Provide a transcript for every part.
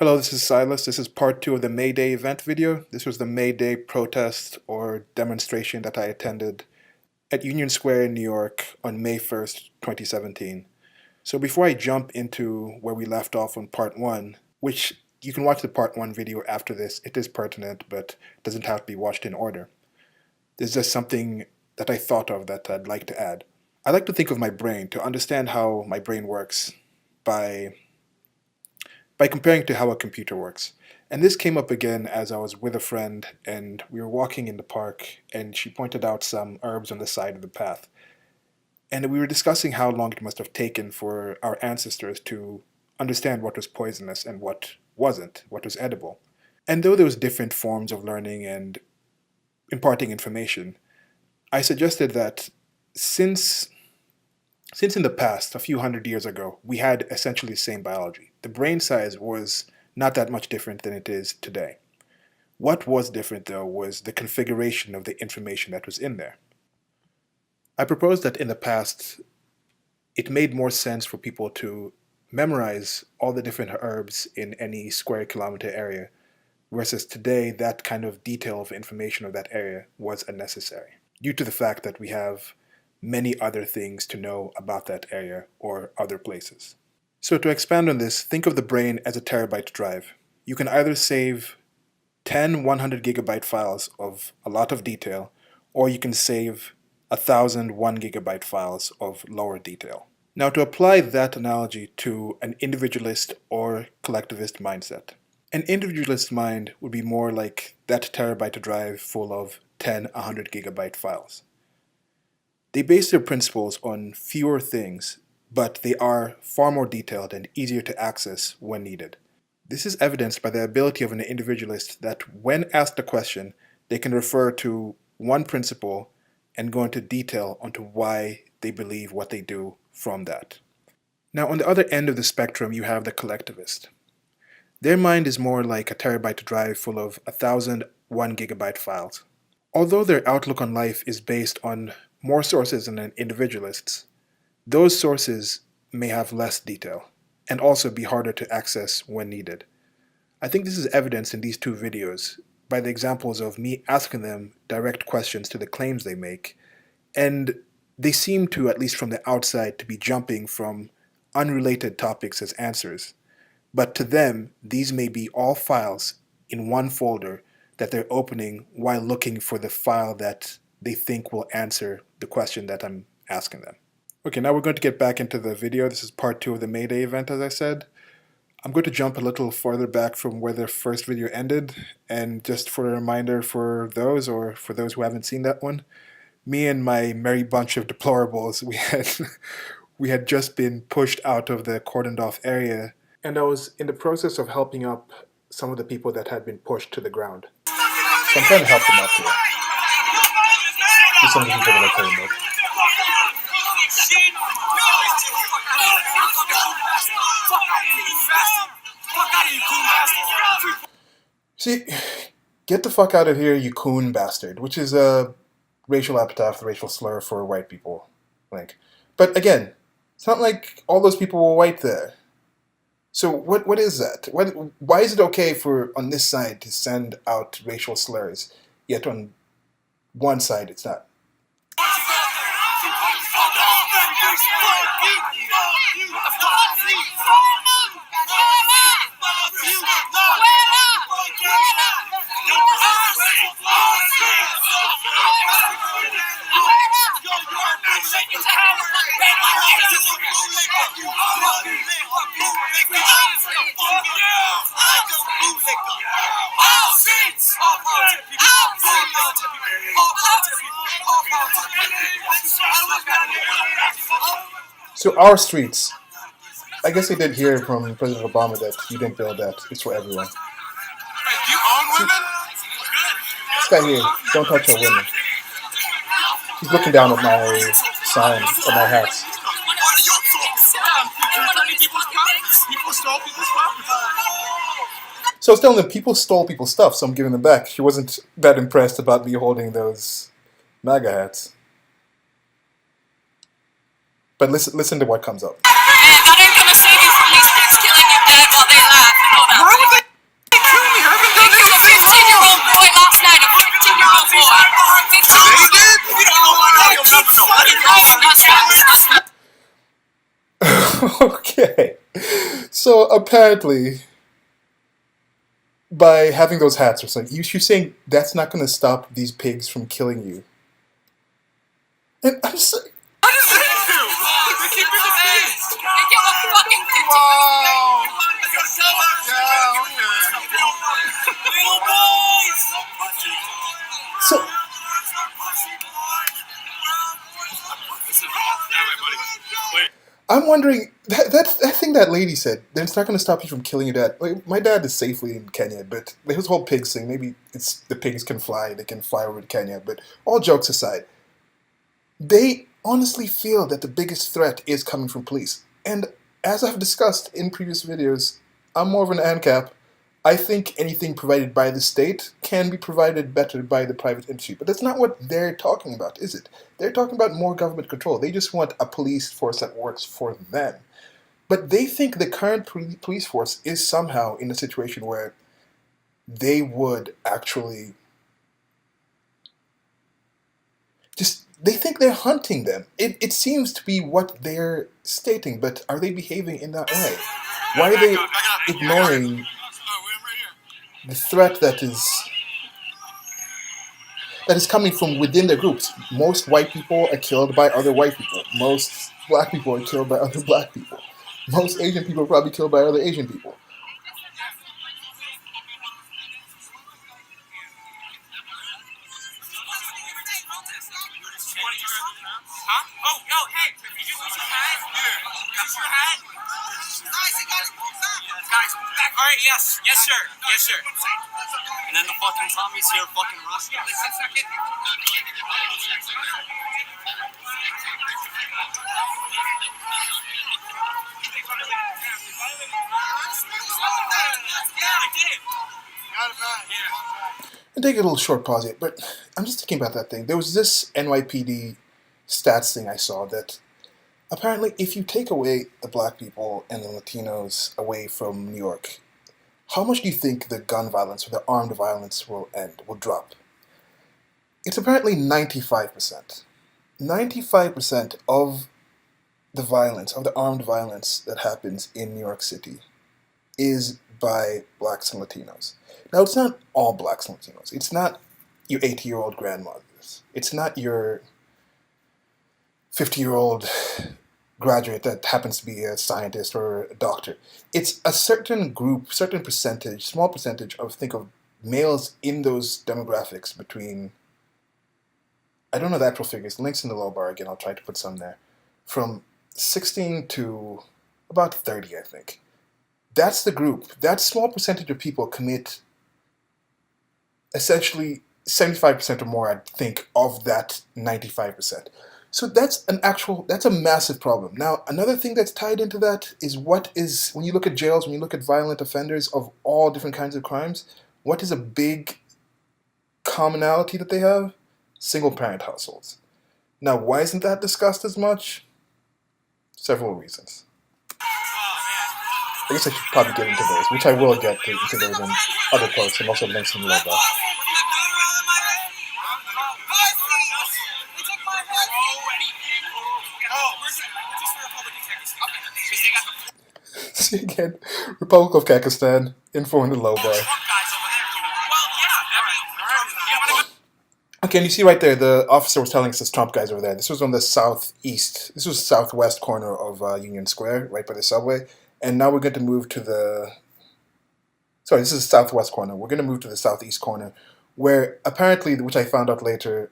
Hello, this is Silas. This is part 2 of the May Day event video. This was the May Day protest or demonstration that I attended at Union Square in New York on May 1st, 2017. So before I jump into where we left off on part 1, which you can watch the part 1 video after this, it is pertinent, but it doesn't have to be watched in order. There's just something that I thought of that I'd like to add. I like to think of my brain, to understand how my brain works by comparing to how a computer works. And this came up again as I was with a friend and we were walking in the park and she pointed out some herbs on the side of the path. And we were discussing how long it must have taken for our ancestors to understand what was poisonous and what wasn't, what was edible. And though there was different forms of learning and imparting information, I suggested that since in the past, a few hundred years ago, we had essentially the same biology. The brain size was not that much different than it is today. What was different, though, was the configuration of the information that was in there. I proposed that in the past, it made more sense for people to memorize all the different herbs in any square kilometer area, versus today, that kind of detail of information of that area was unnecessary, due to the fact that we have many other things to know about that area or other places. So to expand on this, think of the brain as a terabyte drive. You can either save 10 100 gigabyte files of a lot of detail, or you can save 1,000 1 gigabyte files of lower detail. Now to apply that analogy to an individualist or collectivist mindset. An individualist mind would be more like that terabyte drive full of 10 100 gigabyte files. They base their principles on fewer things, but they are far more detailed and easier to access when needed. This is evidenced by the ability of an individualist that when asked a question, they can refer to one principle and go into detail onto why they believe what they do from that. Now on the other end of the spectrum, you have the collectivist. Their mind is more like a terabyte drive full of 1,000 1 gigabyte files. Although their outlook on life is based on more sources than an individualist's, those sources may have less detail and also be harder to access when needed. I think this is evidenced in these two videos by the examples of me asking them direct questions to the claims they make, and they seem to, at least from the outside, to be jumping from unrelated topics as answers. But to them, these may be all files in one folder that they're opening while looking for the file that they think will answer the question that I'm asking them. Okay, now we're going to get back into the video. This is part 2 of the May Day event, as I said. I'm going to jump a little farther back from where the first video ended, and just for a reminder for those, or for those who haven't seen that one, me and my merry bunch of deplorables, we had just been pushed out of the cordoned off area, and I was in the process of helping up some of the people that had been pushed to the ground. So I'm trying to help them up here. Some of the people that I came with. See, get the fuck out of here, you coon bastard, which is a racial epitaph, the racial slur for white people. But again, it's not like all those people were white there. So what is that? Why is it okay for on this side to send out racial slurs, yet on one side it's not? So our streets, I guess they did hear from President Obama that you didn't build that, it's for everyone. You own women? This guy here, don't touch our women. He's looking down at my sign, or my hats. So I was telling them people stole people's stuff, so I'm giving them back. She wasn't that impressed about me holding those MAGA hats. But listen to what comes up. And that ain't gonna save you from these pigs killing you dead while they laugh. You know that. Why would they Okay. So apparently, by having those hats or something, you're saying that's not going to stop these pigs from killing you. And I'm just like, What does that do? They keep it the kids. They give a fucking Wow. Yeah, okay. little boys. so I'm wondering that thing that lady said. That it's not going to stop you from killing your dad. Like, my dad is safely in Kenya, but his whole pigs thing. Maybe it's the pigs can fly. They can fly over to Kenya. But all jokes aside, they honestly feel that the biggest threat is coming from police. And as I've discussed in previous videos, I'm more of an ANCAP. I think anything provided by the state can be provided better by the private industry. But that's not what they're talking about, is it? They're talking about more government control. They just want a police force that works for them. But they think the current police force is somehow in a situation where they would actually just they think they're hunting them. It seems to be what they're stating, but are they behaving in that way? Why are they ignoring the threat that is coming from within their groups? Most white people are killed by other white people. Most black people are killed by other black people. Most Asian people are probably killed by other Asian people. Huh? Oh, yo, hey, did you lose your hat? Yeah. That's your hat? Guys, back. All right, yes, sir. Yes, sir. And then the fucking Tommy's here fucking rushing. Yeah, I did. Got it back. Yeah. And take a little short pause here, but I'm just thinking about that thing. There was this NYPD stats thing I saw that apparently if you take away the black people and the Latinos away from New York, how much do you think the gun violence or the armed violence will drop? It's apparently 95%. 95% of the violence, of the armed violence that happens in New York City is by blacks and Latinos. Now, it's not all blacks and Latinos. It's not your 80-year-old grandmothers. It's not your 50-year-old graduate that happens to be a scientist or a doctor. It's a certain group, certain percentage, small percentage of, think of males in those demographics between, I don't know the actual figures, links in the low bar again, I'll try to put some there, from 16 to about 30, I think. That's the group. That small percentage of people commit essentially 75% or more, I think, of that 95%. So that's a massive problem. Now, another thing that's tied into that is when you look at jails, when you look at violent offenders of all different kinds of crimes, what is a big commonality that they have? Single parent households. Now, why isn't that discussed as much? Several reasons. I guess I should probably get into those, which I will get into those in other posts and also links in the logo. See again, Republic of Pakistan, info in the low bar. Okay, and you see right there, the officer was telling us there's Trump guys over there. This was on the southwest corner of Union Square, right by the subway. And now we're going to move to this is the southwest corner. We're going to move to the southeast corner, where apparently, which I found out later,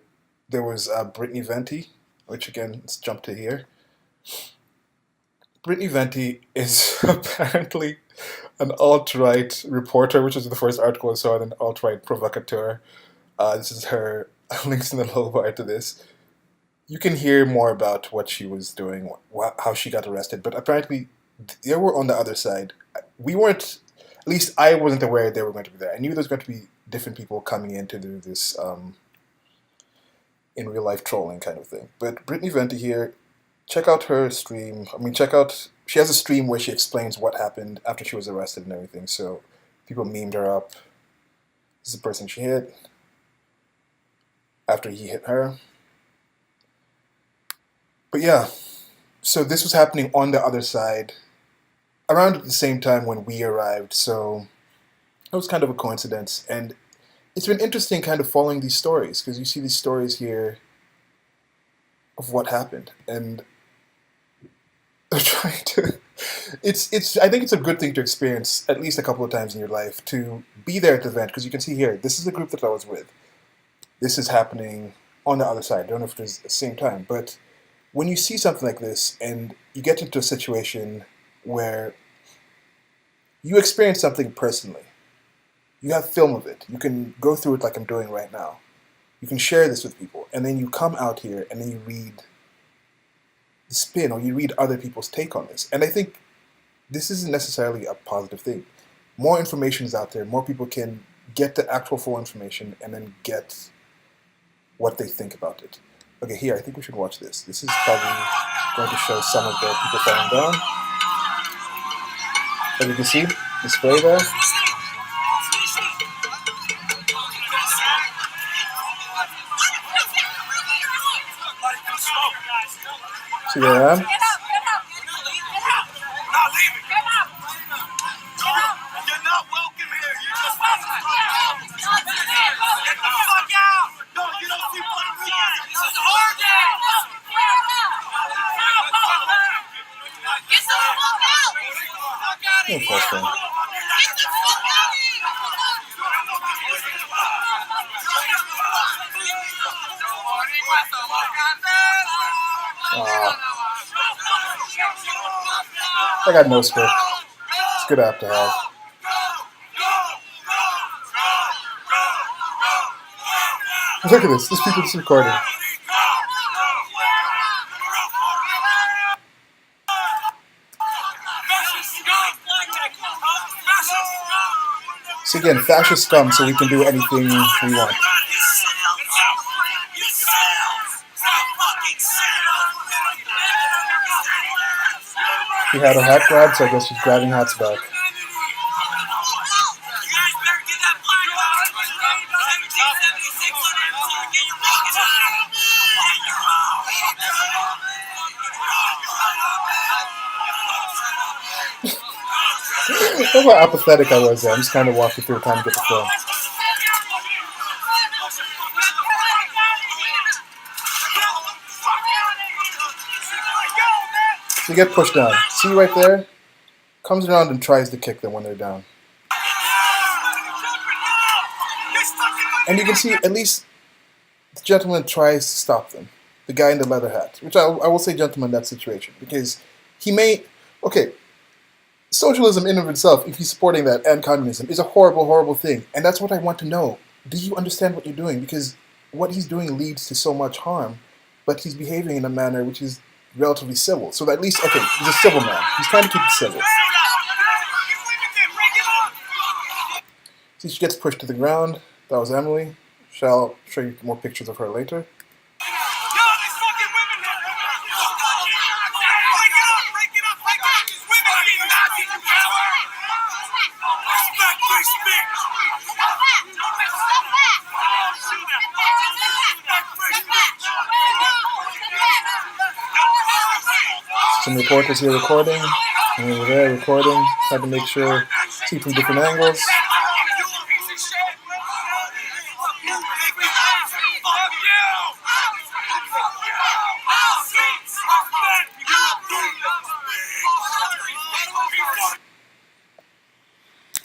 there was Brittany Venti, which again, let's jump to here. Brittany Venti is apparently an alt-right reporter, which is the first article I saw, an alt-right provocateur. This is her links in the low bar to this. You can hear more about what she was doing, how she got arrested, but apparently they were on the other side. We weren't, at least I wasn't aware they were going to be there. I knew there was going to be different people coming in to do this in real life trolling kind of thing. But Brittany Venti here, check out her stream. She has a stream where she explains what happened after she was arrested and everything. So people memed her up. This is the person she hit after he hit her. But yeah, so this was happening on the other side. around at the same time when we arrived, so it was kind of a coincidence. And it's been interesting kind of following these stories, because you see these stories here of what happened, and they're trying to. It's. I think it's a good thing to experience at least a couple of times in your life to be there at the event, because you can see here. This is the group that I was with. This is happening on the other side. I don't know if it was at the same time, but when you see something like this and you get into a situation where you experience something personally, you have film of it. You can go through it like I'm doing right now. You can share this with people, and then you come out here and then you read the spin or you read other people's take on this. And I think this isn't necessarily a positive thing. More information is out there. More people can get the actual full information and then get what they think about it. Okay, here, I think we should watch this. This is probably going to show some of the people falling down. As you can see, the spray there. See where I am? You're not welcome here. You just get the fuck out. No, you don't see Puerto Ricans. This is Oregon. Get the fuck out. No question. Get the fuck out. I got no script. It's a good app to have. Look at this. This people just recording. So again, fascist scum, so we can do anything we want. She had her hat grabbed, so I guess she's grabbing hats back. Look how apathetic I was there. I'm just kind of walking through trying to get the film. So you get pushed down. See right there? Comes around and tries to kick them when they're down. And you can see at least the gentleman tries to stop them. The guy in the leather hat. Which I will say gentleman in that situation. Because he may... Okay, socialism in and of itself, if he's supporting that, and communism, is a horrible, horrible thing. And that's what I want to know. Do you understand what you're doing? Because what he's doing leads to so much harm, but he's behaving in a manner which is relatively civil. So at least, okay, he's a civil man. He's trying to keep it civil. See, she gets pushed to the ground. That was Emily. Shall show you more pictures of her later. Some reporters here recording, and over there recording, trying to make sure, see from different angles.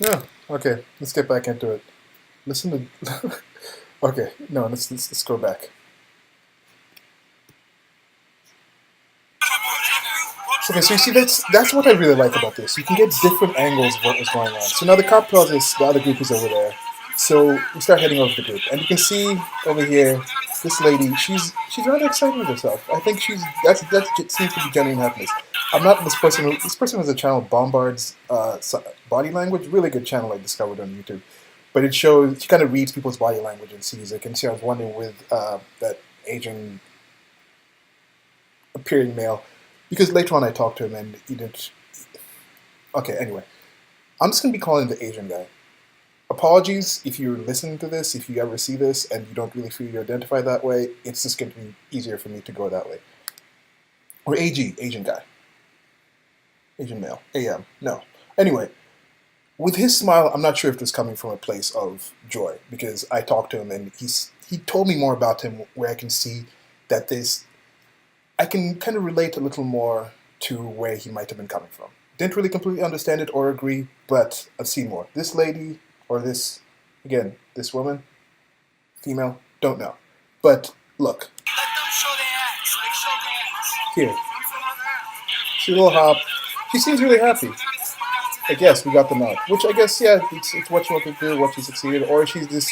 Yeah, okay, let's get back into it. Listen to... Okay, no, let's go back. Okay, so you see, that's what I really like about this. You can get different angles of what was going on. So now the cop tells us the other group is over there. So we start heading over to the group. And you can see over here, this lady, she's rather excited with herself. I think that seems to be genuine happiness. I'm not this person has a channel, Bombard's Body Language, really good channel I discovered on YouTube. But it shows, she kind of reads people's body language and sees it. And see, I was wondering with that Asian appearing male, because later on I talked to him and he didn't... Okay, anyway. I'm just going to be calling him the Asian guy. Apologies if you're listening to this, if you ever see this and you don't really feel you identify that way, it's just going to be easier for me to go that way. Or AG, Asian guy. Asian male. AM. No. Anyway, with his smile, I'm not sure if this is coming from a place of joy because I talked to him and he told me more about him where I can see that this I can kind of relate a little more to where he might have been coming from. Didn't really completely understand it or agree, but I've seen more. This lady or this again, this woman, female, don't know. But look, Let them show their ass. Like, show their ass. here. She a little hop. She seems really happy. I guess we got the nod. Which I guess, yeah, it's what she wanted to do, what she succeeded, or she's just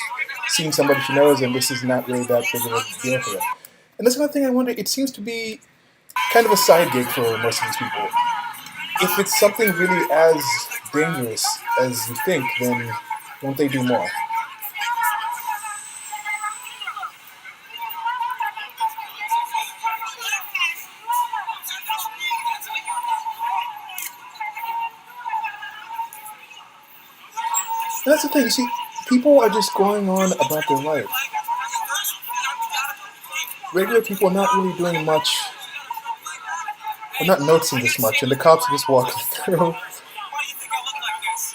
seeing somebody she knows and this is not really that big of a deal for her. And that's another thing I wonder, it seems to be kind of a side gig for most of these people. If it's something really as dangerous as you think, then won't they do more? And that's the thing, you see, people are just going on about their life. Regular people are not really doing much. I'm not noticing this much, and the cops are just walking through. Why do you think I look like this?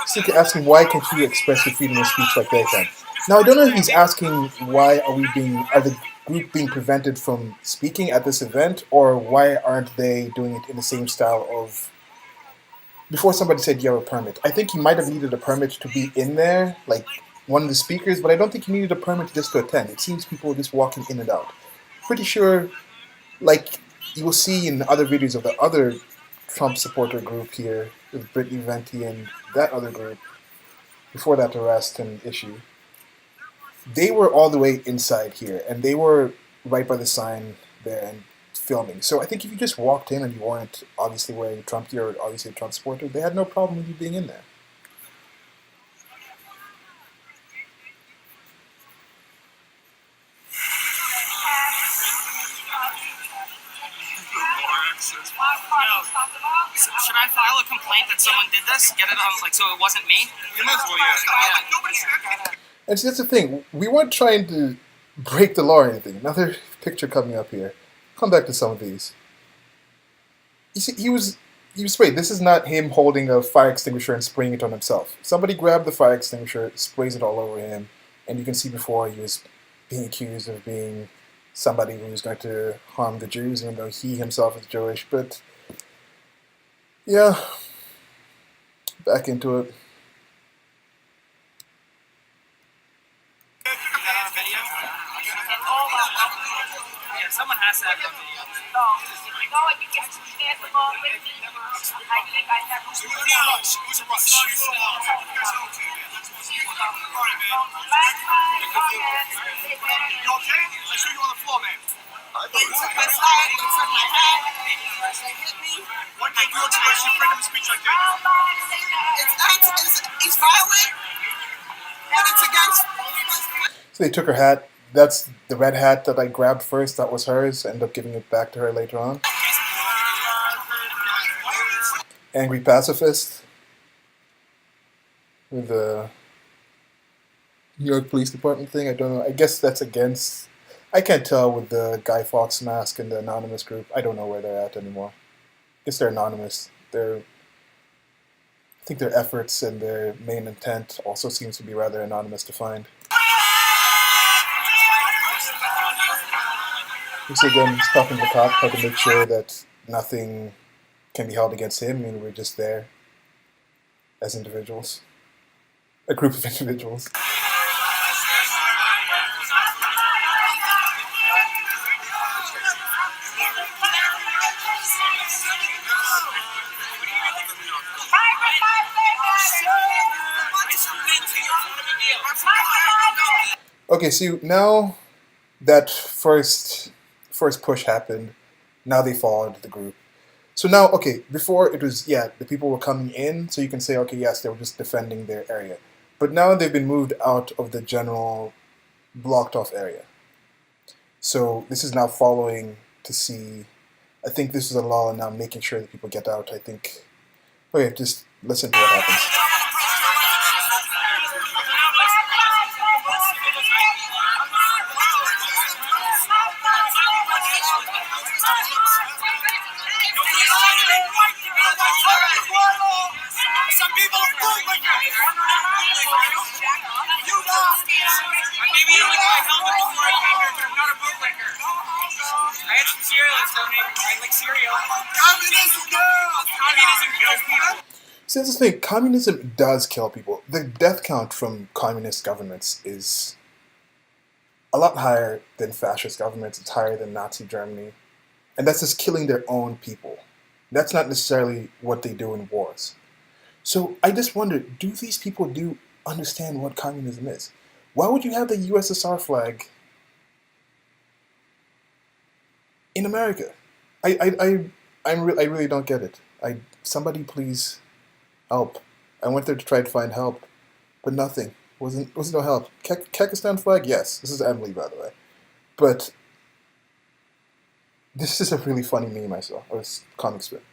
So you can ask him, why can't you express your freedom of speech like they can? Now I don't know if he's asking why are the group being prevented from speaking at this event, or why aren't they doing it in the same style of before somebody said you have a permit. I think he might have needed a permit to be in there, like one of the speakers, but I don't think he needed a permit just to attend. It seems people were just walking in and out. Pretty sure, like you will see in other videos of the other Trump supporter group here, with Brittany Venti and that other group, before that arrest and issue, they were all the way inside here, and they were right by the sign there and filming. So I think if you just walked in and you weren't obviously wearing Trump gear or obviously a Trump supporter, they had no problem with you being in there. Should I file a complaint that someone did this? Get it on, like, so it wasn't me? You might as well, yeah. And see, that's the thing. We weren't trying to break the law or anything. Another picture coming up here. Come back to some of these. You see, he was sprayed. This is not him holding a fire extinguisher and spraying it on himself. Somebody grabbed the fire extinguisher, sprays it all over him, and you can see before he was being accused of being somebody who was going to harm the Jews, even though he himself is Jewish. But yeah, back into it. Yeah, someone has to have a video. Who's a rush? You okay? I saw you on the floor, man. What gave you express your freedom of speech like that? It's violent, and it's against. So they took her hat. That's the red hat that I grabbed first. That was hers. Ended up giving it back to her later on. Angry pacifist with the New York Police Department thing. I don't know. I guess that's against. I can't tell with the Guy Fawkes mask and the anonymous group. I don't know where they're at anymore. I guess they're anonymous. I think their efforts and their main intent also seems to be rather anonymous to find. So again, he's talking to the cop, trying to make sure that nothing can be held against him. I mean, we're just there as individuals. A group of individuals. Okay, so now that first push happened, now they followed the group. So now, okay, before it was, yeah, the people were coming in, so you can say, okay, yes, they were just defending their area. But now they've been moved out of the general blocked off area. So this is now following to see, I think this is a law and now making sure that people get out, I think. Okay, just listen to what happens. Communism kills people. See, that's the thing. Communism does kill people. The death count from communist governments is a lot higher than fascist governments. It's higher than Nazi Germany. And that's just killing their own people. That's not necessarily what they do in wars. So I just wonder, do these people do understand what communism is? Why would you have the USSR flag in America? I really don't get it. Somebody please help. I went there to try to find help, but nothing. Wasn't no help. Kyrgyzstan flag? Yes. This is Emily, by the way. But this is a really funny meme I saw, or comic strip.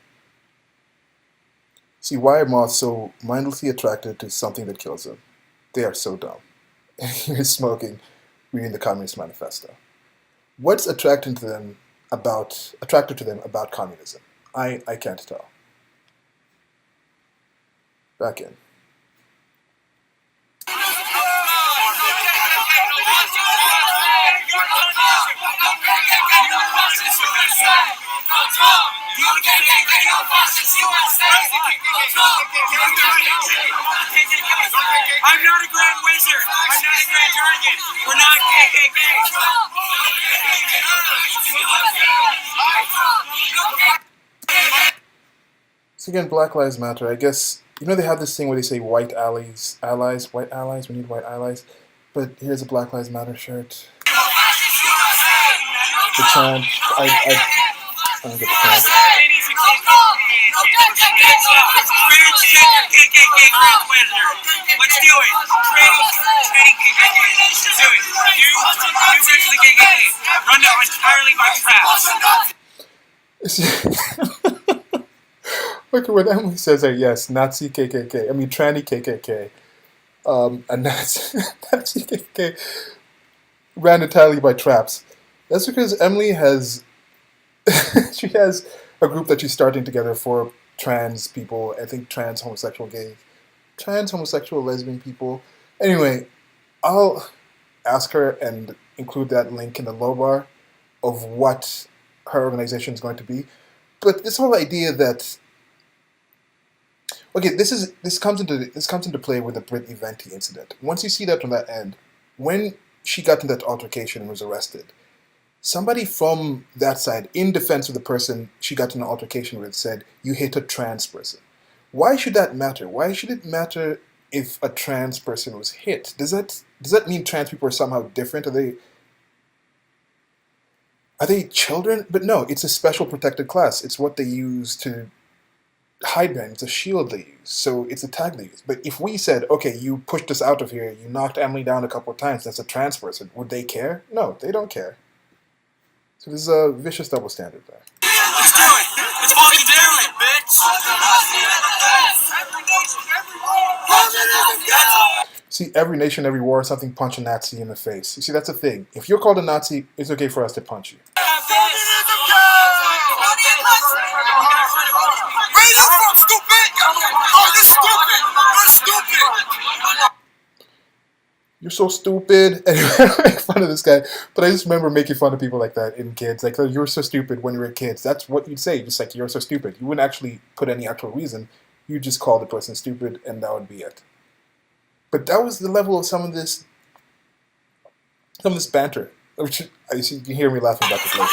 See, why are moths so mindlessly attracted to something that kills them? They are so dumb. And here's smoking, reading the Communist Manifesto. What's attractive to them about communism? I can't tell. Back in. I'm not a grand wizard. I'm not a grand dragon. We're not KKK. So again, Black Lives Matter. I guess, they have this thing where they say white allies, white allies, we need white allies. But here's a Black Lives Matter shirt. The chant, I don't get the chant. Let's do it. Training KKK. Let's do it. You get to the KKK. Run out entirely by traps. Look at what Emily says there. Yes, Nazi KKK. I mean, tranny KKK. A Nazi KKK ran entirely by traps. That's because Emily has she has a group that she's starting together for trans people. I think trans, homosexual, gay, trans, homosexual, lesbian people. Anyway, I'll ask her and include that link in the low bar of what her organization is going to be. But this whole idea that this comes into play with the Brittany Venti incident. Once you see that on that end, when she got in that altercation and was arrested, somebody from that side, in defense of the person she got in an altercation with, said, "You hit a trans person." Why should that matter? Why should it matter if a trans person was hit? Does that mean trans people are somehow different? Are they children? But no, it's a special protected class. It's what they use to hide behind. It's a shield they use. So it's a tag they use. But if we said, okay, you pushed us out of here, you knocked Emily down a couple of times, that's a trans person, would they care? No, they don't care. So there's a vicious double standard there. Let's do it. Let's fucking do it, bitch. See, every nation, every war, something punch a Nazi in the face. You see, that's the thing. If you're called a Nazi, it's okay for us to punch you. Where you from, stupid? Oh, you're stupid. You're stupid. You're so stupid. Anyway, I don't make fun of this guy, but I just remember making fun of people like that in kids. Like, oh, you're so stupid when you were kids. That's what you'd say, just like, you're so stupid. You wouldn't actually put any actual reason. You just call the person stupid, and that would be it. But that was the level of some of this banter. Which, you can hear me laughing about this later. I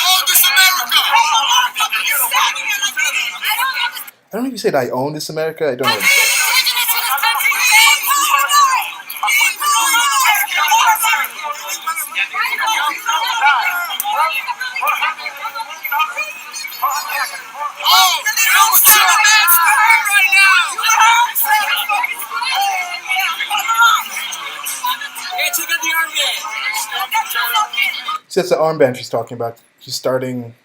own this America. I don't know if you said I own this America. I don't know what you said. See, that's the armband she's talking about. She's starting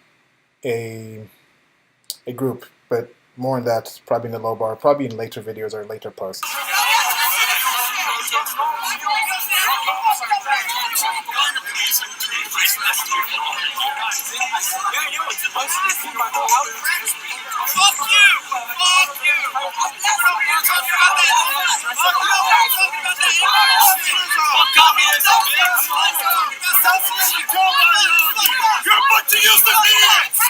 a group, but more on that probably in the low bar, probably in later videos or later posts. You're a bunch of useless idiots!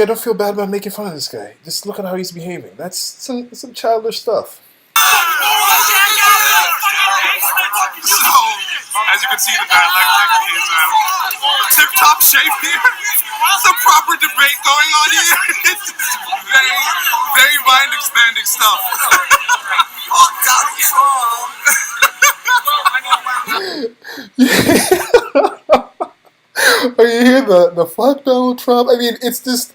See, I don't feel bad about making fun of this guy. Just look at how he's behaving. That's some childish stuff. So, as you can see, the dialectic is tip-top shape here. Some proper debate going on here. It's very, very mind-expanding stuff. Are you hear the fuck Donald Trump? I mean, it's just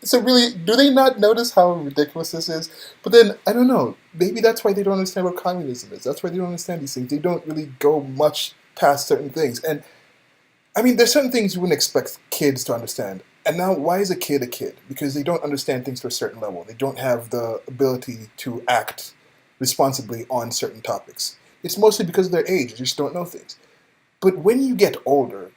so really. Do they not notice how ridiculous this is? But then I don't know. Maybe that's why they don't understand what communism is. That's why they don't understand these things. They don't really go much past certain things. And I mean, there's certain things you wouldn't expect kids to understand. And now, why is a kid a kid? Because they don't understand things to a certain level. They don't have the ability to act responsibly on certain topics. It's mostly because of their age. They just don't know things. But when you get older,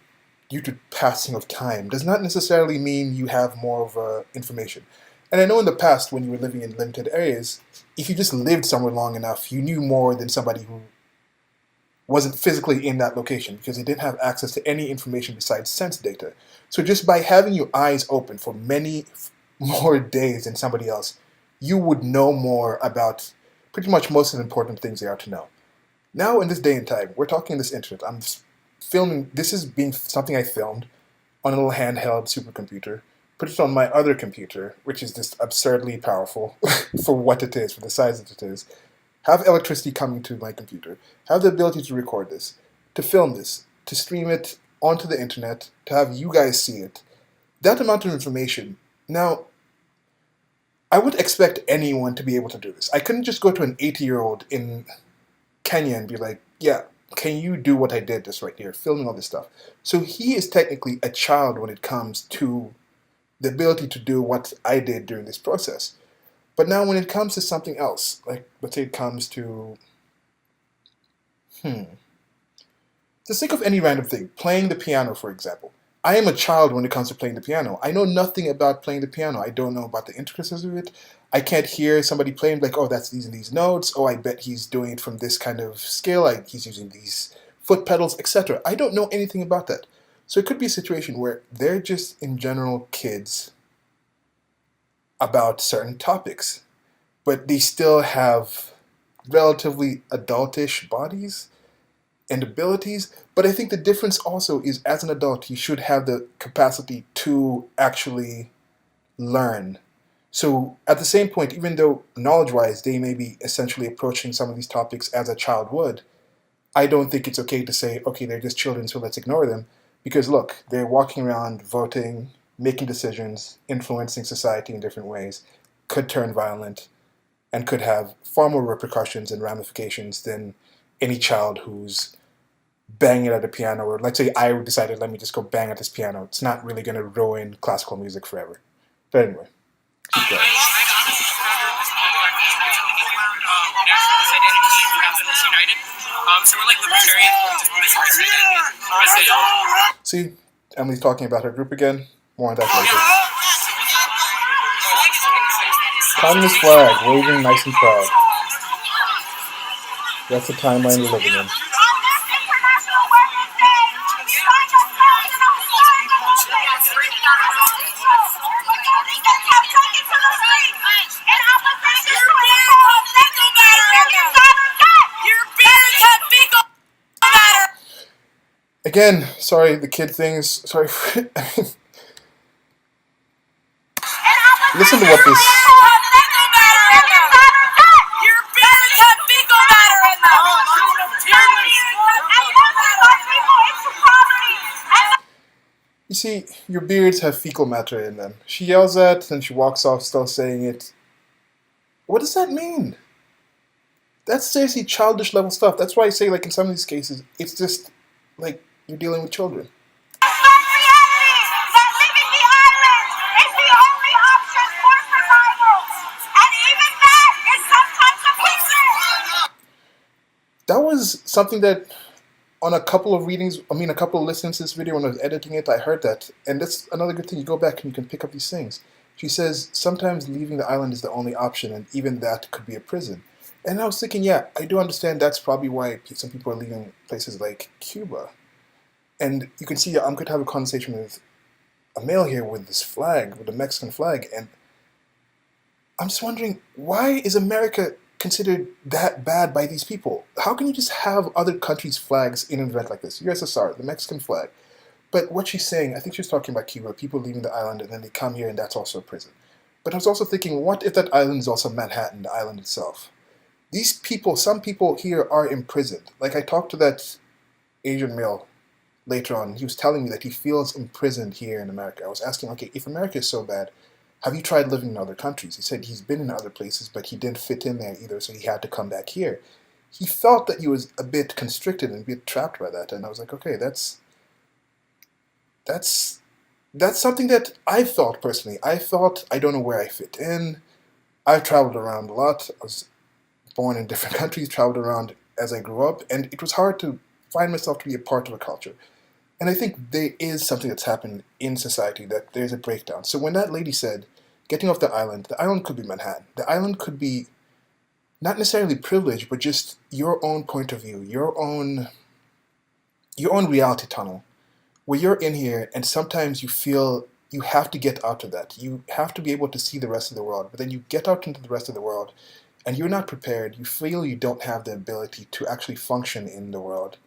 due to passing of time, does not necessarily mean you have more of information. And I know in the past, when you were living in limited areas, if you just lived somewhere long enough, you knew more than somebody who wasn't physically in that location because they didn't have access to any information besides sense data. So just by having your eyes open for many more days than somebody else, you would know more about pretty much most of the important things there are to know. Now in this day and time, we're talking this internet. I'm filming, this is being something I filmed on a little handheld supercomputer, put it on my other computer, which is just absurdly powerful for what it is, for the size that it is, have electricity coming to my computer, have the ability to record this, to film this, to stream it onto the internet, to have you guys see it. That amount of information. Now, I would expect anyone to be able to do this. I couldn't just go to an 80-year-old in Kenya and be like, yeah, can you do what I did just right here, filming all this stuff? So he is technically a child when it comes to the ability to do what I did during this process. But now when it comes to something else, like let's say it comes to, just think of any random thing, playing the piano, for example. I am a child when it comes to playing the piano. I know nothing about playing the piano. I don't know about the intricacies of it. I can't hear somebody playing like, oh, that's these and these notes. Oh, I bet he's doing it from this kind of scale. Like he's using these foot pedals, etc. I don't know anything about that. So it could be a situation where they're just, in general, kids about certain topics, but they still have relatively adultish bodies and abilities. But I think the difference also is, as an adult, you should have the capacity to actually learn. So at the same point, even though knowledge-wise they may be essentially approaching some of these topics as a child would, I don't think it's okay to say, okay, they're just children, so let's ignore them. Because look, they're walking around, voting, making decisions, influencing society in different ways, could turn violent, and could have far more repercussions and ramifications than any child who's banging at a piano, or let's say I decided, let me just go bang at this piano. It's not really going to ruin classical music forever. But anyway, keep going. So we're like libertarian. See, Emily's talking about her group again. More on that later. Communist flag, waving nice and proud. That's the timeline we're living in. Again, sorry, the kid things. Sorry. Listen to what this. You see, your beards have fecal matter in them. She yells at, then she walks off still saying it. What does that mean? That's seriously childish level stuff. That's why I say, like, in some of these cases, it's just, like, you're dealing with children. That was something that on a couple of readings, a couple of listens to this video when I was editing it, I heard that. And that's another good thing. You go back and you can pick up these things. She says, sometimes leaving the island is the only option, and even that could be a prison. And I was thinking, yeah, I do understand that's probably why some people are leaving places like Cuba. And you can see I'm going to have a conversation with a male here with this flag, with the Mexican flag, and I'm just wondering, why is America considered that bad by these people? How can you just have other countries' flags in an event like this? USSR, the Mexican flag. But what she's saying, I think she was talking about Cuba, people leaving the island and then they come here and that's also a prison. But I was also thinking, what if that island is also Manhattan, the island itself? These people, some people here are imprisoned. Like I talked to that Asian male later on, he was telling me that he feels imprisoned here in America. I was asking, okay, if America is so bad, have you tried living in other countries? He said he's been in other places, but he didn't fit in there either, so he had to come back here. He felt that he was a bit constricted and a bit trapped by that, and I was like, okay, that's something that I felt personally. I felt I don't know where I fit in. I've traveled around a lot. I was born in different countries, traveled around as I grew up, and it was hard to find myself to be a part of a culture. And I think there is something that's happened in society, that there's a breakdown. So when that lady said, getting off the island could be Manhattan. The island could be not necessarily privilege, but just your own point of view, your own reality tunnel, where you're in here and sometimes you feel you have to get out of that. You have to be able to see the rest of the world, but then you get out into the rest of the world and you're not prepared. You feel you don't have the ability to actually function in the world.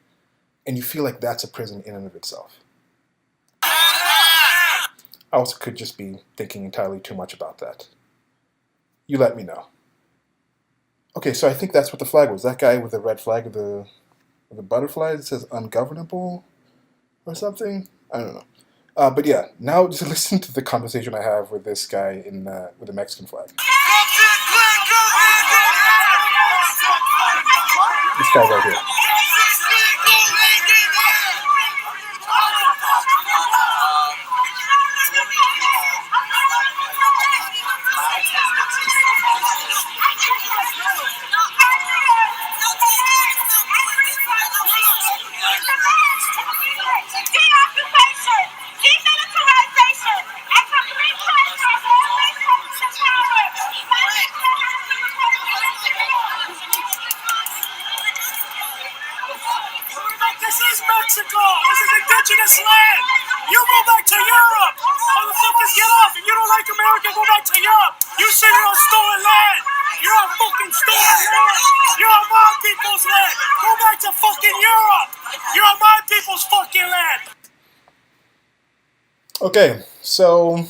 And you feel like that's a prison in and of itself. I also could just be thinking entirely too much about that. You let me know. Okay, so I think that's what the flag was. That guy with the red flag of the butterfly that says ungovernable or something. I don't know. But yeah, now just listen to the conversation I have with this guy with the Mexican flag. This guy right here. This is Mexico. This is indigenous land. You go back to Europe. Motherfuckers, get off. If you don't like America, go back to Europe. You sit here on stolen land. You're on fucking stolen land. You're on my people's land. Go back to fucking Europe. You're on my people's fucking land. Okay, so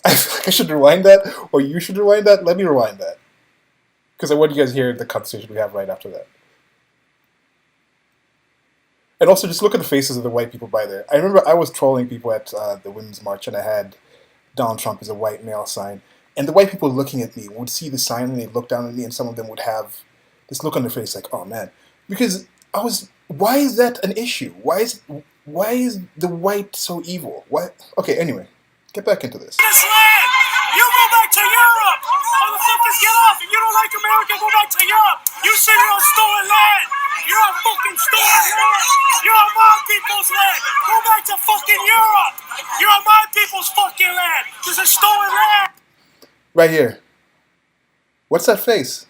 I feel like I should rewind that, or you should rewind that. Let me rewind that, because I want you guys to hear the conversation we have right after that. And also, just look at the faces of the white people by there. I remember I was trolling people at the Women's March, and I had Donald Trump as a white male sign. And the white people looking at me would see the sign, and they'd look down at me, and some of them would have this look on their face like, oh man. Because why is that an issue? Why is the white so evil? Why? Okay, anyway, get back into this. This land. You go back to Europe. Motherfuckers, get off. If you don't like America, go back to Europe. You sit here on stolen land. You're on fucking stolen land. You're on my people's land. Go back to fucking Europe. You're on my people's fucking land. This is stolen land. Right here. What's that face?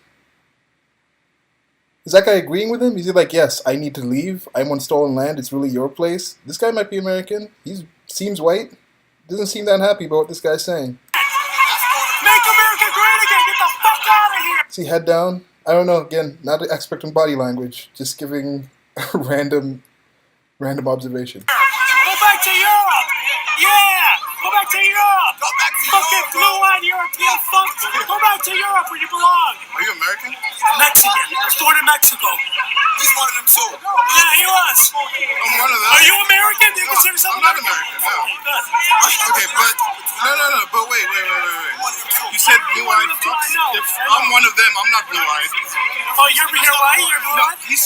Is that guy agreeing with him? Is he like, yes, I need to leave. I'm on stolen land. It's really your place. This guy might be American. He seems white. Doesn't seem that happy about what this guy's saying. Make America great again. Get the fuck out of here. See, head down. I don't know. Again, not an expert in body language. Just giving a random observation. Go back to Europe. Yeah. Go back to Europe. Go back to Fucking Europe. blue-eyed European fuck. Go back to Europe where you belong. Are you American? Mexican. I was born in Mexico. He's one of them too. Yeah, he was. I'm one of them. Are you American? Do you No, consider yourself I'm not American? American, no. Good. Okay, but no, but wait. You said blue-eyed fucks? If I'm one of them, I'm not blue-eyed. Oh, you're white? You're No, blue-eyed? you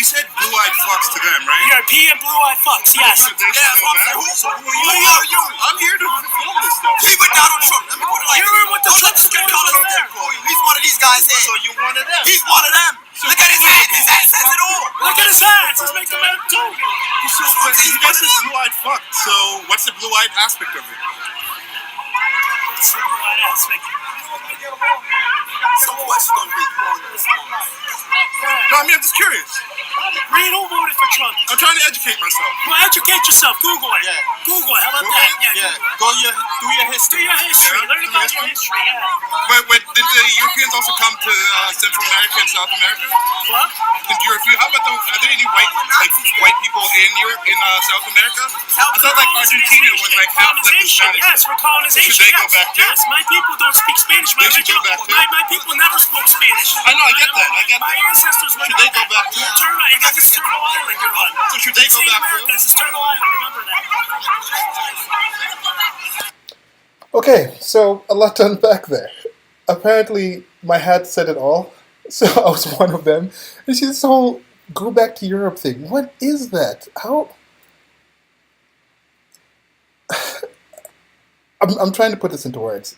said blue-eyed fucks to them, right? European blue-eyed fucks, yes. They should feel bad. So who are you? I'm here to film this stuff. He with Donald Trump. Let me put it like You're with the don't let this kid call it there. He's one of these guys here. So you're one of them. He's one of them. Look at his hat. His hat says it all. Look at his hat. It's making him too. But you guys is blue-eyed fuck. So what's the blue-eyed aspect of it? It's the blue-eyed aspect. So what's going to be on this one? No, I mean, I'm just curious. Read who voted for Trump. I'm trying to educate myself. Well, educate yourself. Google it. Yeah. Google it. How about Google that? it? Yeah. Google it. Go do your Do history. your history. Yeah. Learn about your history. Yeah. But did the Europeans also come to Central America and South America? What? How about are there any white people in Europe, in South America? I thought like Argentina was like half left colonization. Spanish. Yes, for colonization. So should they go yes. back too? Yes, my people don't speak Spanish. They should go back too? My people never spoke Spanish. I know, I get that. My ancestors were Should they go back too? This is Turtle Island you're on. So should they go back too? This is Turtle Island. Remember that. Okay, so a lot to unpack there. Apparently, my hat said it all, so I was one of them. You see this whole go back to Europe thing. What is that? How? I'm trying to put this into words.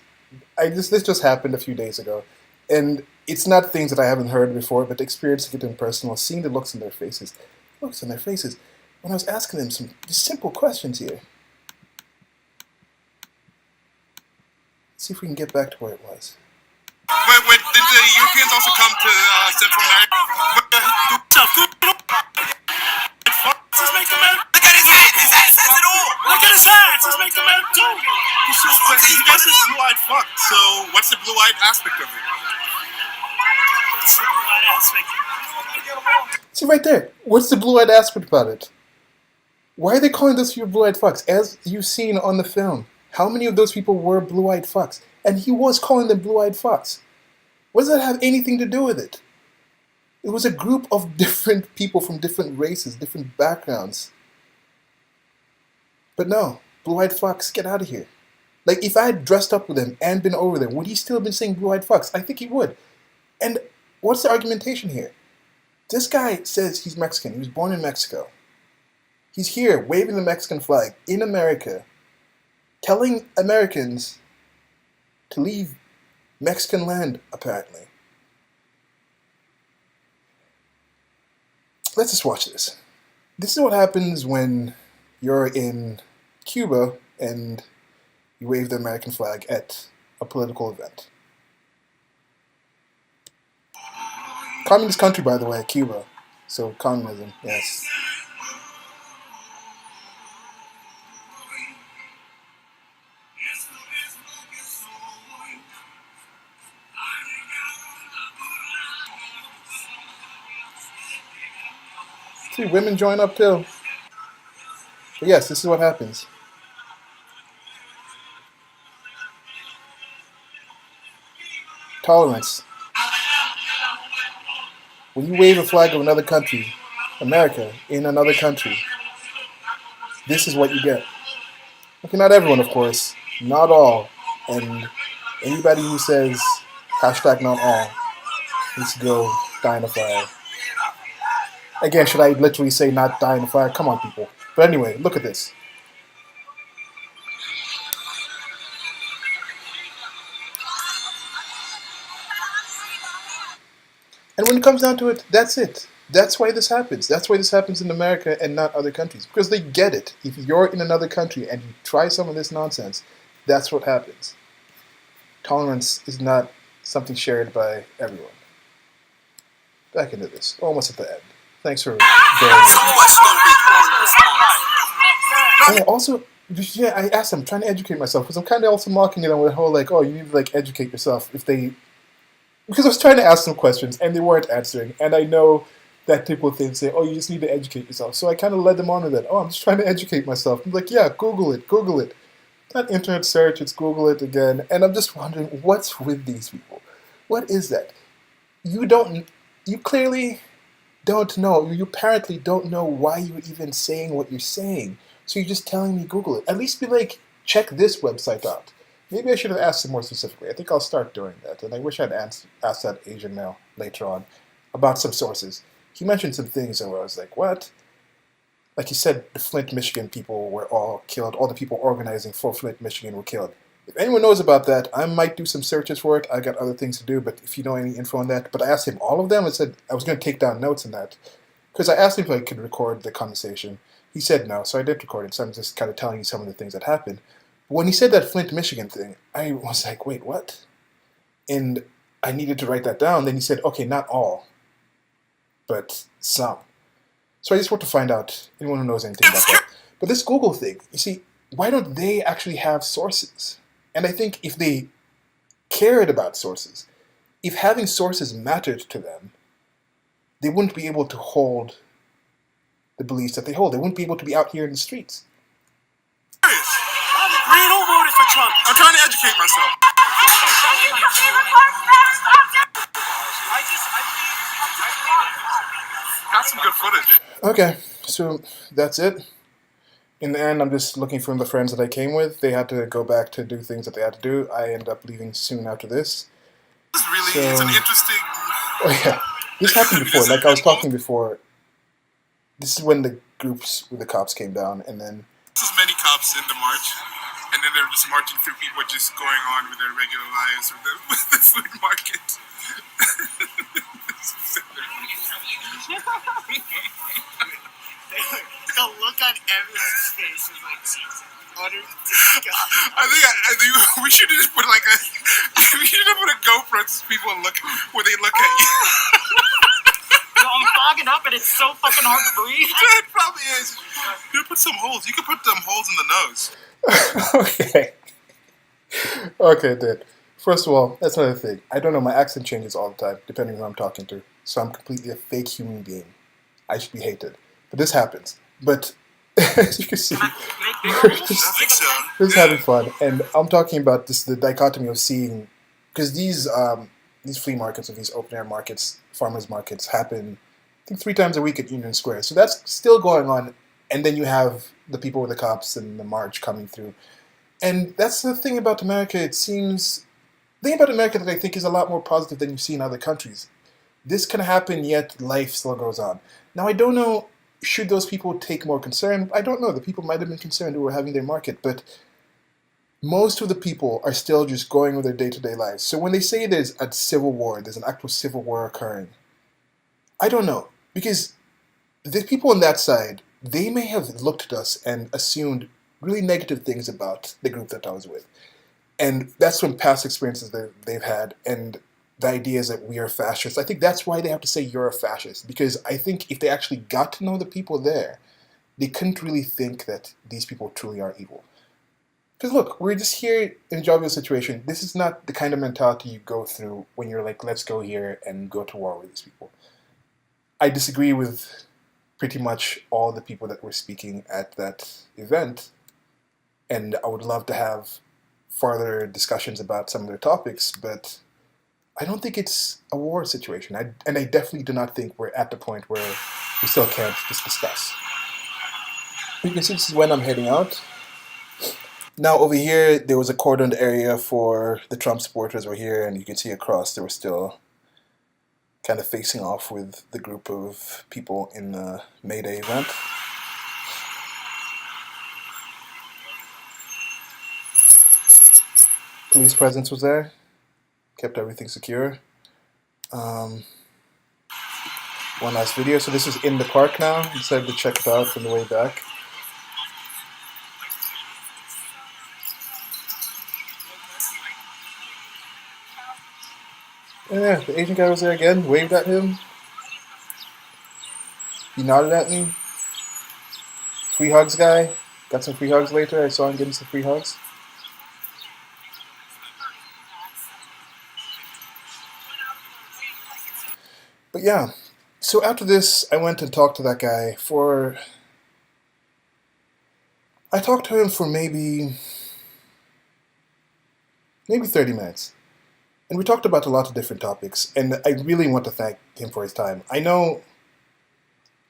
This just happened a few days ago, and it's not things that I haven't heard before, but experiencing it in person, seeing the looks in their faces. Looks in their faces. When I was asking them some simple questions here. See if we can get back to where it was. But did the Europeans also come to Central America? Let's make the man. Look at his head. His head says it all. Look at his hands. Let's make the man do it. You guys are blue-eyed fuck, so what's the blue-eyed aspect of it? It's the right aspect. See right there. What's the blue-eyed aspect about it? Why are they calling those people blue-eyed fucks? As you've seen on the film, how many of those people were blue-eyed fucks? And he was calling them blue-eyed fucks. What does that have anything to do with it? It was a group of different people from different races, different backgrounds. But no, blue-eyed fucks, get out of here. Like, if I had dressed up with him and been over there, would he still have been saying blue-eyed fucks? I think he would. And what's the argumentation here? This guy says he's Mexican. He was born in Mexico. He's here waving the Mexican flag in America, telling Americans to leave Mexican land, apparently. Let's just watch this. This is what happens when you're in Cuba and you wave the American flag at a political event. Communist country, by the way, Cuba. So communism, yes. See, women join up too. But yes, this is what happens. Tolerance. When you wave a flag of another country, America, in another country, this is what you get. Okay, not everyone, of course. Not all. And anybody who says hashtag not all needs to go die in a fire. Again, should I literally say not die in a fire? Come on, people. But anyway, look at this. And when it comes down to it, that's it. That's why this happens. That's why this happens in America and not other countries. Because they get it. If you're in another country and you try some of this nonsense, that's what happens. Tolerance is not something shared by everyone. Back into this. Almost at the end. Thanks for bearing with me. And also, yeah, I asked them, trying to educate myself, because I'm kind of also mocking it on the whole, like, oh, you need to, like, educate yourself. Because I was trying to ask them questions, and they weren't answering. And I know that people think, say, oh, you just need to educate yourself. So I kind of led them on to that. Oh, I'm just trying to educate myself. I'm like, yeah, Google it. Not internet search, it's Google it again. And I'm just wondering, what's with these people? What is that? You clearly don't know. You apparently don't know why you're even saying what you're saying. So you're just telling me Google it. At least be like, check this website out. Maybe I should have asked him more specifically. I think I'll start doing that. And I wish I'd asked that Asian male later on about some sources. He mentioned some things and I was like, what? Like he said, the Flint, Michigan people were all killed. All the people organizing for Flint, Michigan were killed. If anyone knows about that, I might do some searches for it. I got other things to do, but if you know any info on that. But I asked him all of them. I said I was going to take down notes on that. Because I asked him if I could record the conversation. He said no, so I did record it. So I'm just kind of telling you some of the things that happened. But when he said that Flint, Michigan thing, I was like, wait, what? And I needed to write that down. Then he said, okay, not all, but some. So I just want to find out, anyone who knows anything about that. But this Google thing, you see, why don't they actually have sources? And I think if they cared about sources, if having sources mattered to them, they wouldn't be able to hold the beliefs that they hold. They wouldn't be able to be out here in the streets. Green, who voted for Trump? I'm trying to educate myself. Got some good footage. Okay, so that's it. In the end, I'm just looking for the friends that I came with. They had to go back to do things that they had to do. I ended up leaving soon after this. This really is an interesting... Oh yeah, this happened before. Like I was talking before, this is when the groups with the cops came down, and then... There's many cops in the march, and then they're just marching through people just going on with their regular lives with the food market. The look on everyone's face is like utter disgust. I think we should just put like a we should have put a GoPro to people look where they look at you. Yo, I'm fogging up and it's so fucking hard to breathe. It probably is. You could put some holes. You could put them holes in the nose. Okay. Okay, dude. First of all, that's another thing. I don't know, my accent changes all the time, depending on who I'm talking to. So I'm completely a fake human being. I should be hated. But this happens. But as you can see, we're just having fun. And I'm talking about this, the dichotomy of seeing, because these flea markets or these open air markets, farmers markets, happen, I think 3 times a week at Union Square. So that's still going on. And then you have the people with the cops and the march coming through. And that's the thing about America. It seems, the thing about America that I think is a lot more positive than you see in other countries. This can happen, yet life still goes on. Now, I don't know, should those people take more concern? I don't know. The people might have been concerned who were having their market, but most of the people are still just going with their day-to-day lives. So when they say there's a civil war, there's an actual civil war occurring, I don't know. Because the people on that side, they may have looked at us and assumed really negative things about the group that I was with. And that's from past experiences that they've had, and the idea is that we are fascists. I think that's why they have to say you're a fascist, because I think if they actually got to know the people there, they couldn't really think that these people truly are evil. Because look, we're just here in a jovial situation. This is not the kind of mentality you go through when you're like, let's go here and go to war with these people. I disagree with pretty much all the people that were speaking at that event, and I would love to have further discussions about some of their topics, but I don't think it's a war situation. And I definitely do not think we're at the point where we still can't just discuss. You can see this is when I'm heading out. Now over here, there was a cordoned area for the Trump supporters were here, and you can see across they were still kind of facing off with the group of people in the MAYDAY event. Police presence was there, kept everything secure. One last video. So this is in the park now. Decided to check it out on the way back. Yeah, the Asian guy was there again, waved at him. He nodded at me. Free hugs guy. Got some free hugs later. I saw him getting some free hugs. But yeah, so after this, I went and talked to that guy for... I talked to him for maybe 30 minutes. And we talked about a lot of different topics, and I really want to thank him for his time. I know,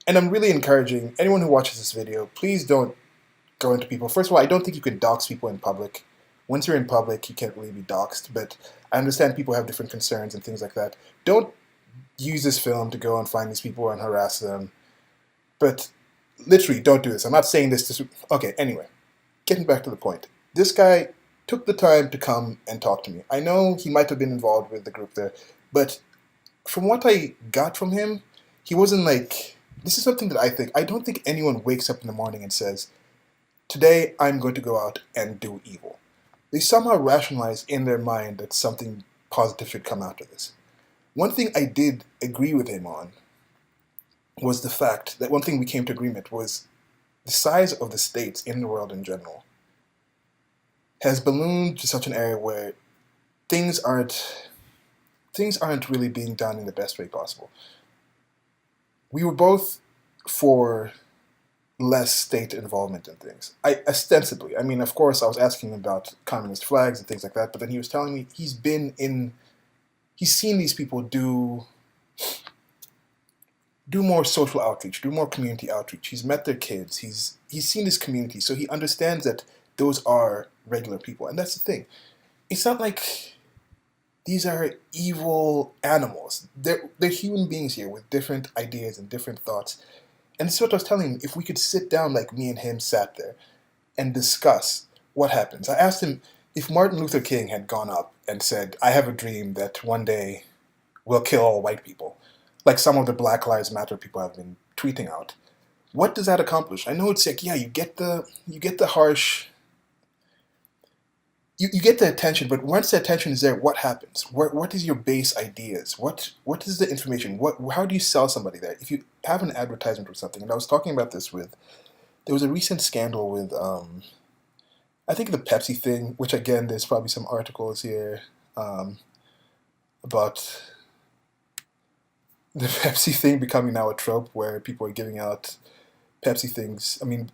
and I'm really encouraging anyone who watches this video, please don't go into people. First of all, I don't think you can dox people in public. Once you're in public, you can't really be doxed, but I understand people have different concerns and things like that. Don't use this film to go and find these people and harass them. But literally, don't do this. I'm not saying this to... Okay, anyway, getting back to the point. This guy took the time to come and talk to me. I know he might have been involved with the group there, but from what I got from him, he wasn't like... This is something that I think. I don't think anyone wakes up in the morning and says, today I'm going to go out and do evil. They somehow rationalize in their mind that something positive should come out of this. One thing I did agree with him on was the fact that one thing we came to agreement was the size of the states in the world in general has ballooned to such an area where things aren't really being done in the best way possible. We were both for less state involvement in things. Ostensibly, I mean, of course, I was asking him about communist flags and things like that, but then he was telling me he's seen these people do more social outreach, do more community outreach. He's met their kids. He's seen this community, so he understands that those are regular people, and that's the thing. It's not like these are evil animals. They're human beings here with different ideas and different thoughts. And this is what I was telling him. If we could sit down like me and him sat there and discuss what happens. I asked him if Martin Luther King had gone up and said, I have a dream that one day we'll kill all white people, like some of the Black Lives Matter people have been tweeting out. What does that accomplish? I know it's like, yeah, you get the harsh, you get the attention, but once the attention is there, what happens? What is your base ideas? What is the information? How do you sell somebody that? If you have an advertisement or something, and I was talking about this there was a recent scandal with, I think the Pepsi thing, which again, there's probably some articles here about the Pepsi thing becoming now a trope where people are giving out Pepsi things. I mean,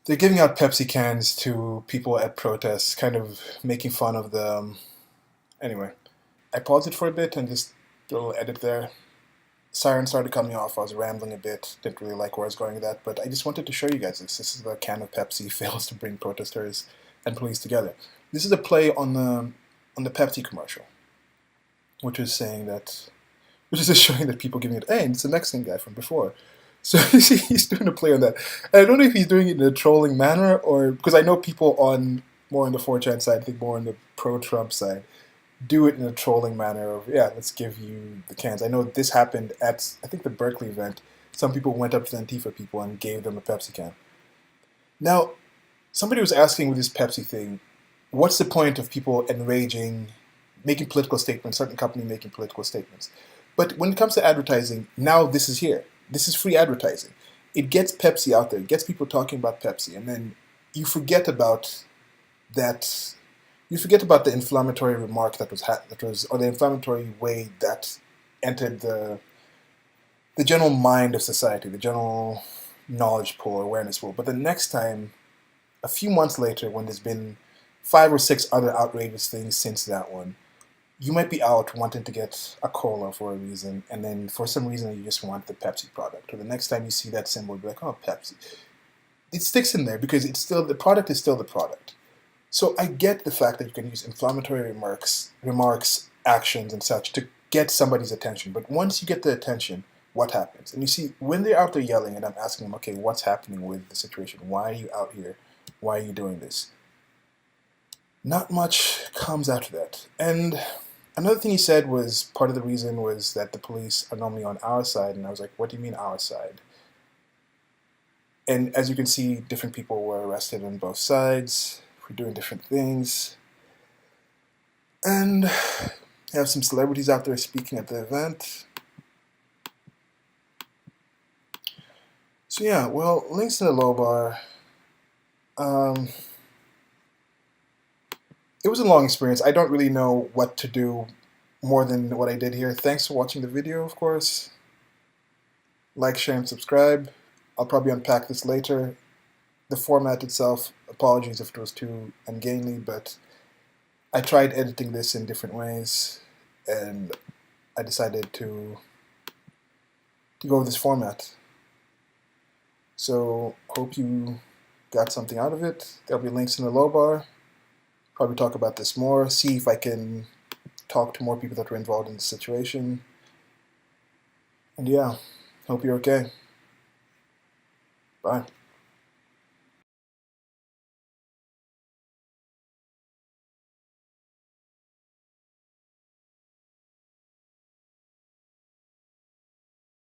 they're giving out Pepsi cans to people at protests, kind of making fun of them. Anyway, I paused it for a bit and just did a little edit there. Siren started coming off. I was rambling a bit. Didn't really like where I was going with that, but I just wanted to show you guys this. This is the can of Pepsi fails to bring protesters and police together. This is a play on the Pepsi commercial, which is just showing that people giving it. Hey, it's the Mexican guy from before. So you see, he's doing a play on that. And I don't know if he's doing it in a trolling manner or because I know people more on the 4chan side, I think more on the pro-Trump side, do it in a trolling manner of, yeah, let's give you the cans. I know this happened at, I think, the Berkeley event. Some people went up to the Antifa people and gave them a Pepsi can. Now, somebody was asking with this Pepsi thing, what's the point of people enraging, making political statements, certain company making political statements? But when it comes to advertising, now this is here. This is free advertising. It gets Pepsi out there. It gets people talking about Pepsi. And then you forget about that. You forget about the inflammatory remark or the inflammatory way that entered the general mind of society, the general knowledge pool, awareness pool. But the next time, a few months later, when there's been 5 or 6 other outrageous things since that one, you might be out wanting to get a cola for a reason, and then for some reason you just want the Pepsi product. Or the next time you see that symbol, you'll be like, oh, Pepsi. It sticks in there because it's still the product is still the product. So I get the fact that you can use inflammatory remarks, actions, and such to get somebody's attention. But once you get the attention, what happens? And you see, when they're out there yelling, and I'm asking them, okay, what's happening with the situation? Why are you out here? Why are you doing this? Not much comes out of that. And another thing he said was part of the reason was that the police are normally on our side. And I was like, what do you mean our side? And as you can see, different people were arrested on both sides for doing different things. And you have some celebrities out there speaking at the event. So yeah, well, links in the low bar. It was a long experience. I don't really know what to do more than what I did here. Thanks for watching the video, of course. Like, share, and subscribe. I'll probably unpack this later. The format itself, apologies if it was too ungainly, but I tried editing this in different ways, and I decided to go with this format. So, hope you got something out of it. There'll be links in the low bar. Probably talk about this more, see if I can talk to more people that were involved in the situation. And yeah, hope you're okay. Bye.